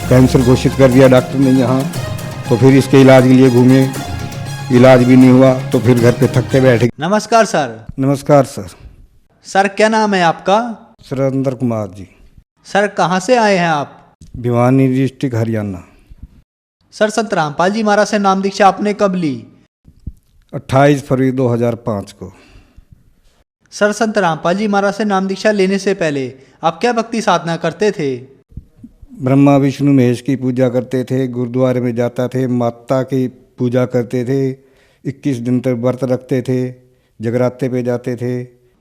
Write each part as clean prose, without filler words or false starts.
Cancer घोषित कर दिया डॉक्टर ने यहाँ। तो फिर इसके इलाज के लिए घूमे, इलाज भी नहीं हुआ तो फिर घर पे थक के बैठ गए। नमस्कार सर। नमस्कार सर। सर क्या नाम है आपका? सुरेंद्र कुमार जी। सर कहाँ से आए हैं आप? भिवानी डिस्ट्रिक्ट हरियाणा। सर संत रामपाल जी महाराज से नाम दीक्षा आपने कब ली? 28 फरवरी 2005 को। सर संत रामपाल जी महाराज से नाम दीक्षा लेने से पहले आप क्या भक्ति साधना करते थे? ब्रह्मा विष्णु महेश की पूजा करते थे, गुरुद्वारे में जाता थे, माता की पूजा करते थे, 21 दिन तक व्रत रखते थे, जगराते पे जाते थे।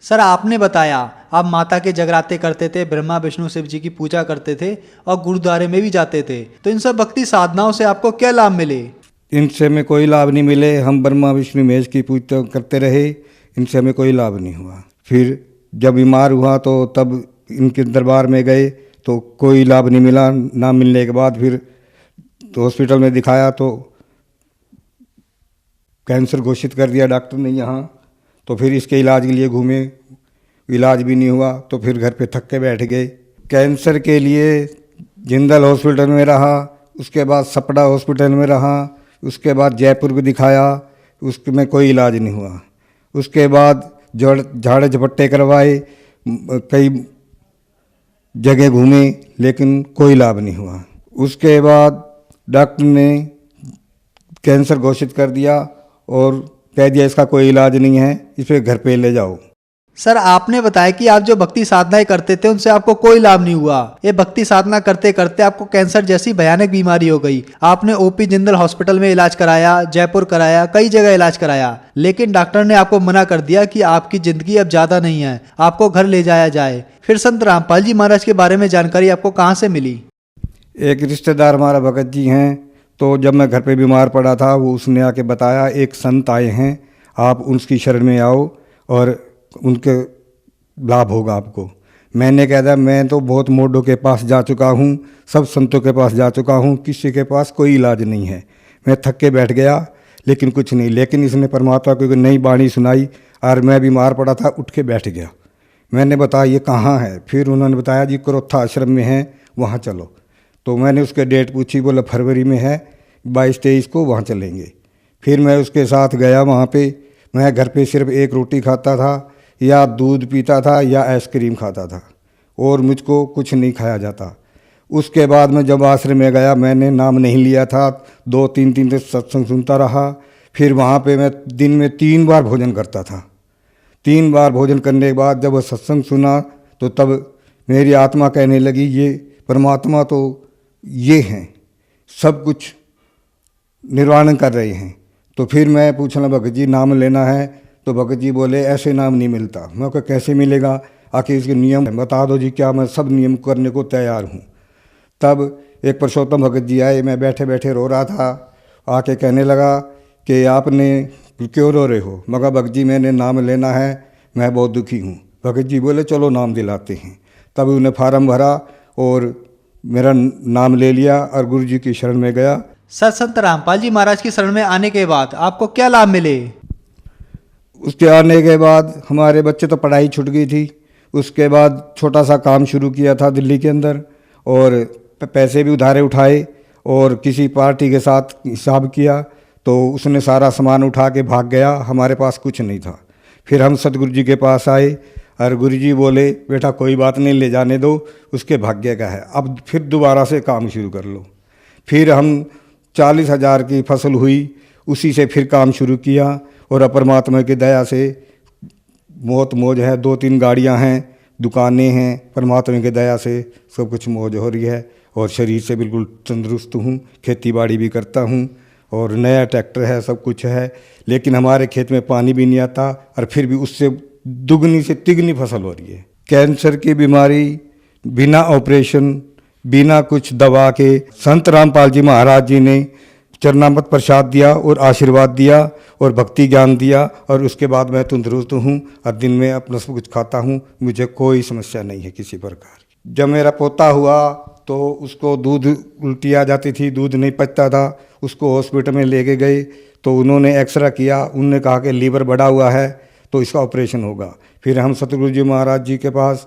सर आपने बताया आप माता के जगराते करते थे, ब्रह्मा विष्णु शिव जी की पूजा करते थे और गुरुद्वारे में भी जाते थे, तो इन सब भक्ति साधनाओं से आपको क्या लाभ मिले? इनसे हमें कोई लाभ नहीं मिले। हम ब्रह्मा विष्णु महेश की पूजा करते रहे, इनसे हमें कोई लाभ नहीं हुआ। फिर जब बीमार हुआ तो तब इनके दरबार में गए तो कोई लाभ नहीं मिला। ना मिलने के बाद फिर तो हॉस्पिटल में दिखाया तो कैंसर घोषित कर दिया डॉक्टर ने यहाँ। तो फिर इसके इलाज के लिए घूमे, इलाज भी नहीं हुआ तो फिर घर पे थक के बैठ गए। कैंसर के लिए जिंदल हॉस्पिटल में रहा, उसके बाद सपड़ा हॉस्पिटल में रहा, उसके बाद जयपुर को दिखाया, उसमें कोई इलाज नहीं हुआ। उसके बाद झाड़े झपट्टे करवाए, कई जगह घूमे लेकिन कोई लाभ नहीं हुआ। उसके बाद डॉक्टर ने कैंसर घोषित कर दिया और कह दिया इसका कोई इलाज नहीं है, इसे घर पे ले जाओ। सर आपने बताया कि आप जो भक्ति साधनाएं करते थे उनसे आपको कोई लाभ नहीं हुआ। ये भक्ति साधना करते करते आपको कैंसर जैसी भयानक बीमारी हो गई। आपने ओपी जिंदल हॉस्पिटल में इलाज कराया, जयपुर कराया, कई जगह इलाज कराया, लेकिन डॉक्टर ने आपको मना कर दिया कि आपकी जिंदगी अब ज्यादा नहीं है, आपको घर ले जाया जाए। फिर संत रामपाल जी महाराज के बारे में जानकारी आपको कहाँ से मिली? एक रिश्तेदार हमारा भगत जी हैं, तो जब मैं घर पे बीमार पड़ा था वो उसने आके बताया एक संत आए हैं, आप उनकी शरण में आओ और उनके लाभ होगा आपको। मैंने कहा था मैं तो बहुत मोडों के पास जा चुका हूँ, सब संतों के पास जा चुका हूँ, किसी के पास कोई इलाज नहीं है। मैं थक के बैठ गया लेकिन कुछ नहीं। लेकिन इसने परमात्मा को नई बाणी सुनाई और मैं बीमार पड़ा था, उठ के बैठ गया। मैंने बताया ये कहाँ है? फिर उन्होंने बताया जी क्रोथा आश्रम में है, वहाँ चलो। तो मैंने उसके डेट पूछी, बोला फरवरी में है, 22-23 को वहाँ चलेंगे। फिर मैं उसके साथ गया वहाँ पे। मैं घर पे सिर्फ एक रोटी खाता था या दूध पीता था या आइसक्रीम खाता था और मुझको कुछ नहीं खाया जाता। उसके बाद मैं जब आश्रम में गया मैंने नाम नहीं लिया था, 2-3 दिन तक सत्संग सुनता रहा। फिर वहाँ पे मैं दिन में 3 बार भोजन करता था। 3 बार भोजन करने के बाद जब वह सत्संग सुना तो तब मेरी आत्मा कहने लगी ये परमात्मा तो ये हैं, सब कुछ निर्वाण कर रहे हैं। तो फिर मैं पूछना भगत जी नाम लेना है? तो भगत जी बोले ऐसे नाम नहीं मिलता। मैं कहा कैसे मिलेगा, आखिर इसके नियम बता दो जी। क्या? मैं सब नियम करने को तैयार हूँ। तब एक पुरुषोत्तम भगत जी आए, मैं बैठे बैठे रो रहा था, आके कहने लगा कि आपने क्यों रो रहे हो? मैं कहा भगत जी मैंने नाम लेना है, मैं बहुत दुखी हूँ। भगत जी बोले चलो नाम दिलाते हैं। तब उन्हें फार्म भरा और मेरा नाम ले लिया और गुरु जी की शरण में गया। सर संत रामपाल जी महाराज की शरण में आने के बाद आपको क्या लाभ मिले? उसके आने के बाद हमारे बच्चे तो पढ़ाई छूट गई थी। उसके बाद छोटा सा काम शुरू किया था दिल्ली के अंदर और पैसे भी उधारे उठाए और किसी पार्टी के साथ हिसाब किया तो उसने सारा सामान उठा के भाग गया, हमारे पास कुछ नहीं था। फिर हम सतगुरु जी के पास आए और गुरु जी बोले बेटा कोई बात नहीं, ले जाने दो, उसके भाग्य का है, अब फिर दोबारा से काम शुरू कर लो। फिर हम 40,000 की फसल हुई, उसी से फिर काम शुरू किया और परमात्मा की दया से बहुत मौज है। 2-3 गाड़ियां हैं, दुकानें हैं, परमात्मा की दया से सब कुछ मौज हो रही है और शरीर से बिल्कुल तंदुरुस्त हूँ। खेती बाड़ी भी करता हूँ और नया ट्रैक्टर है, सब कुछ है। लेकिन हमारे खेत में पानी भी नहीं आता और फिर भी उससे दुगनी से तिगनी फसल हो रही है। कैंसर की बीमारी बिना ऑपरेशन, बिना कुछ दवा के संत रामपाल जी महाराज जी ने चरणामृत प्रसाद दिया और आशीर्वाद दिया और भक्ति ज्ञान दिया और उसके बाद मैं तंदुरुस्त हूँ और दिन में अपना सब कुछ खाता हूँ। मुझे कोई समस्या नहीं है किसी प्रकार की। जब मेरा पोता हुआ तो उसको दूध उल्टी आ जाती थी, दूध नहीं पचता था, उसको हॉस्पिटल में लेके गए तो उन्होंने एक्सरा किया, उन्होंने कहा कि लीवर बढ़ा हुआ है तो इसका ऑपरेशन होगा। फिर हम सतगुरु जी महाराज जी के पास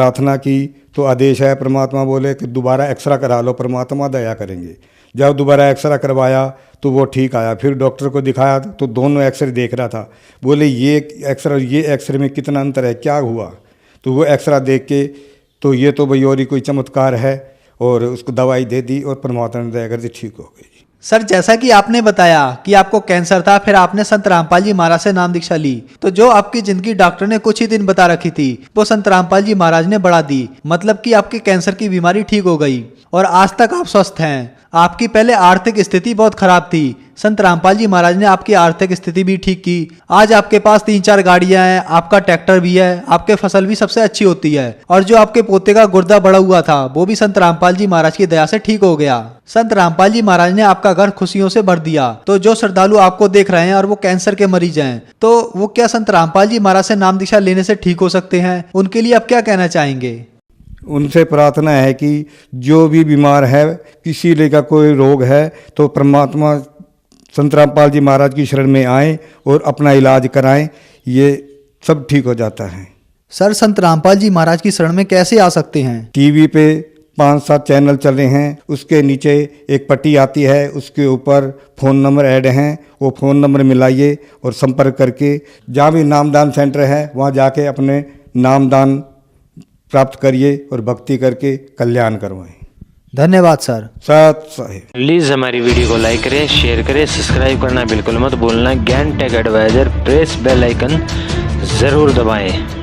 प्रार्थना की तो आदेश है, परमात्मा बोले कि दोबारा एक्सरा करा लो, परमात्मा दया करेंगे। जब दोबारा एक्सरा करवाया तो वो ठीक आया। फिर डॉक्टर को दिखाया तो दोनों एक्सरे देख रहा था। बोले ये एक्सरे और ये एक्सरे में कितना अंतर है, क्या हुआ? तो वो एक्सरा देख के तो ये तो भाई और ही कोई चमत्कार है, और उसको दवाई दे दी और परमात्मा ने दया कर दी, ठीक हो गई। सर, जैसा कि आपने बताया कि आपको कैंसर था, फिर आपने संत रामपाल जी महाराज से नाम दीक्षा ली, तो जो आपकी जिंदगी डॉक्टर ने कुछ ही दिन बता रखी थी वो संत रामपाल जी महाराज ने बढ़ा दी। मतलब कि आपके कैंसर की बीमारी ठीक हो गई और आज तक आप स्वस्थ हैं। आपकी पहले आर्थिक स्थिति बहुत खराब थी, संत रामपाल जी महाराज ने आपकी आर्थिक स्थिति भी ठीक की। आज आपके पास 3-4 गाड़ियां हैं, आपका ट्रैक्टर भी है, आपके फसल भी सबसे अच्छी होती है, और जो आपके पोते का गुर्दा बढ़ा हुआ था वो भी संत रामपाल जी महाराज की दया से ठीक हो गया। संत रामपाल जी महाराज ने आपका घर खुशियों से भर दिया। तो जो श्रद्धालु आपको देख रहे हैं और वो कैंसर के मरीज हैं, तो वो क्या संत रामपाल जी महाराज से नाम दीक्षा लेने से ठीक हो सकते हैं? उनके लिए आप क्या कहना चाहेंगे? उनसे प्रार्थना है कि जो भी बीमार है, किसी लेकर कोई रोग है, तो परमात्मा संत रामपाल जी महाराज की शरण में आएं और अपना इलाज कराएं, ये सब ठीक हो जाता है। सर, संत रामपाल जी महाराज की शरण में कैसे आ सकते हैं? टीवी पे 5-7 चैनल चल रहे हैं, उसके नीचे एक पट्टी आती है, उसके ऊपर फ़ोन नंबर ऐड हैं, वो फ़ोन नंबर मिलाइए और संपर्क करके जहाँ भी नामदान सेंटर है वहाँ जाके अपने नामदान प्राप्त करिए और भक्ति करके कल्याण करवाएं। धन्यवाद सर। सत साहिब। प्लीज़ हमारी वीडियो को लाइक करें, शेयर करें, सब्सक्राइब करना बिल्कुल मत भूलना। Gyan tech advisor press bell icon ज़रूर दबाएं।